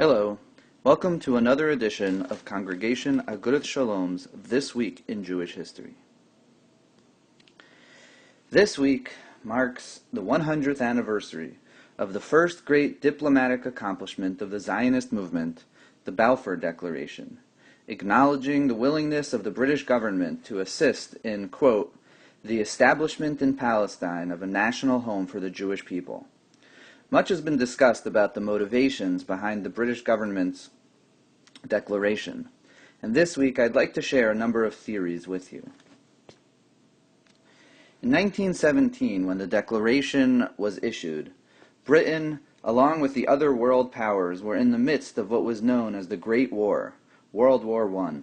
Hello, welcome to another edition of Congregation Agudath Shalom's This Week in Jewish History. This week marks the 100th anniversary of the first great diplomatic accomplishment of the Zionist movement, the Balfour Declaration, acknowledging the willingness of the British government to assist in, quote, the establishment in Palestine of a national home for the Jewish people. Much has been discussed about the motivations behind the British government's declaration, and this week I'd like to share a number of theories with you. In 1917, when the declaration was issued, Britain, along with the other world powers, were in the midst of what was known as the Great War, World War I.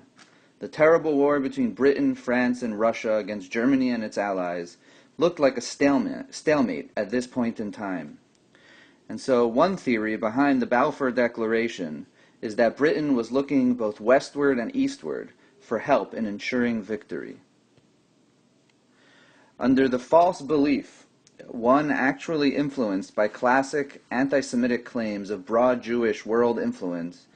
The terrible war between Britain, France, and Russia against Germany and its allies looked like a stalemate at this point in time. And so one theory behind the Balfour Declaration is that Britain was looking both westward and eastward for help in ensuring victory. Under the false belief, one actually influenced by classic anti-Semitic claims of broad Jewish world influence,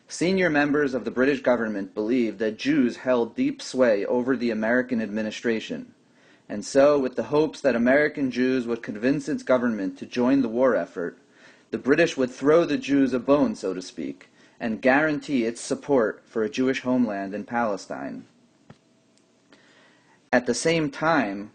senior members of the British government believed that Jews held deep sway over the American administration. And so, with the hopes that American Jews would convince its government to join the war effort, the British would throw the Jews a bone, so to speak, and guarantee its support for a Jewish homeland in Palestine. At the same time,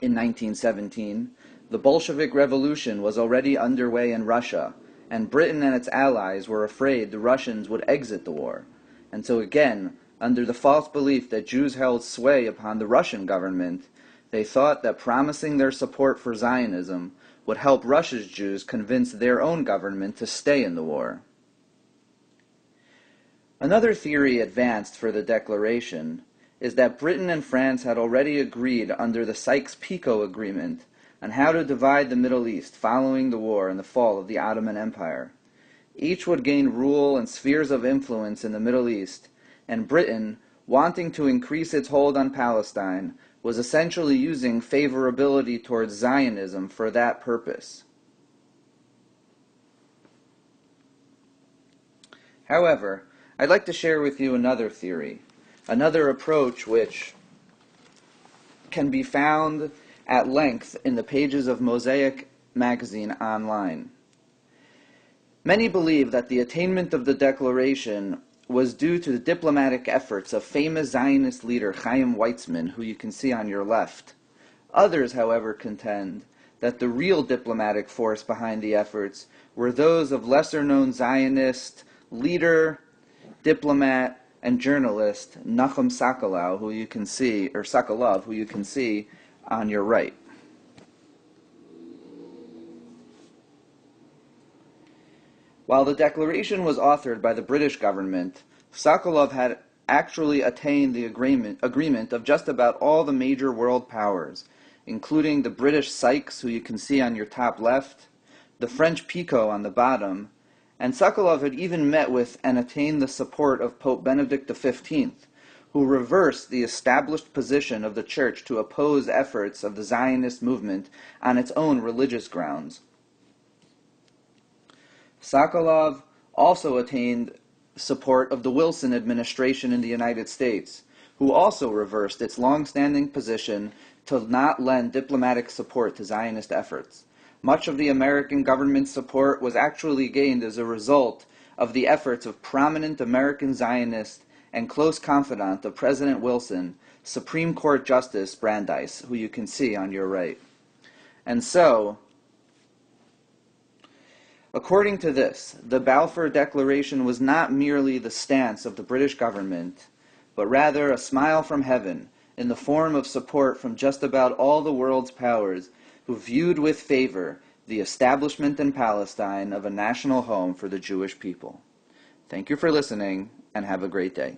in 1917, the Bolshevik Revolution was already underway in Russia, and Britain and its allies were afraid the Russians would exit the war. And so again, under the false belief that Jews held sway upon the Russian government, they thought that promising their support for Zionism would help Russia's Jews convince their own government to stay in the war. Another theory advanced for the declaration is that Britain and France had already agreed under the Sykes-Picot Agreement on how to divide the Middle East following the war and the fall of the Ottoman Empire. Each would gain rule and spheres of influence in the Middle East, and Britain, wanting to increase its hold on Palestine, was essentially using favorability towards Zionism for that purpose. However, I'd like to share with you another theory, another approach which can be found at length in the pages of Mosaic magazine online. Many believe that the attainment of the declaration was due to the diplomatic efforts of famous Zionist leader Chaim Weizmann, who you can see on your left. Others, however, contend that the real diplomatic force behind the efforts were those of lesser-known Zionist leader, diplomat, and journalist Nachum Sokolov, who you can see on your right. While the declaration was authored by the British government, Sokolov had actually attained the agreement of just about all the major world powers, including the British Sykes, who you can see on your top left, the French Picot on the bottom, and Sokolov had even met with and attained the support of Pope Benedict XV, who reversed the established position of the Church to oppose efforts of the Zionist movement on its own religious grounds. Sokolov also attained support of the Wilson administration in the United States, who also reversed its long-standing position to not lend diplomatic support to Zionist efforts. Much of the American government's support was actually gained as a result of the efforts of prominent American Zionist and close confidant of President Wilson, Supreme Court Justice Brandeis, who you can see on your right. And so, according to this, the Balfour Declaration was not merely the stance of the British government, but rather a smile from heaven in the form of support from just about all the world's powers who viewed with favor the establishment in Palestine of a national home for the Jewish people. Thank you for listening, and have a great day.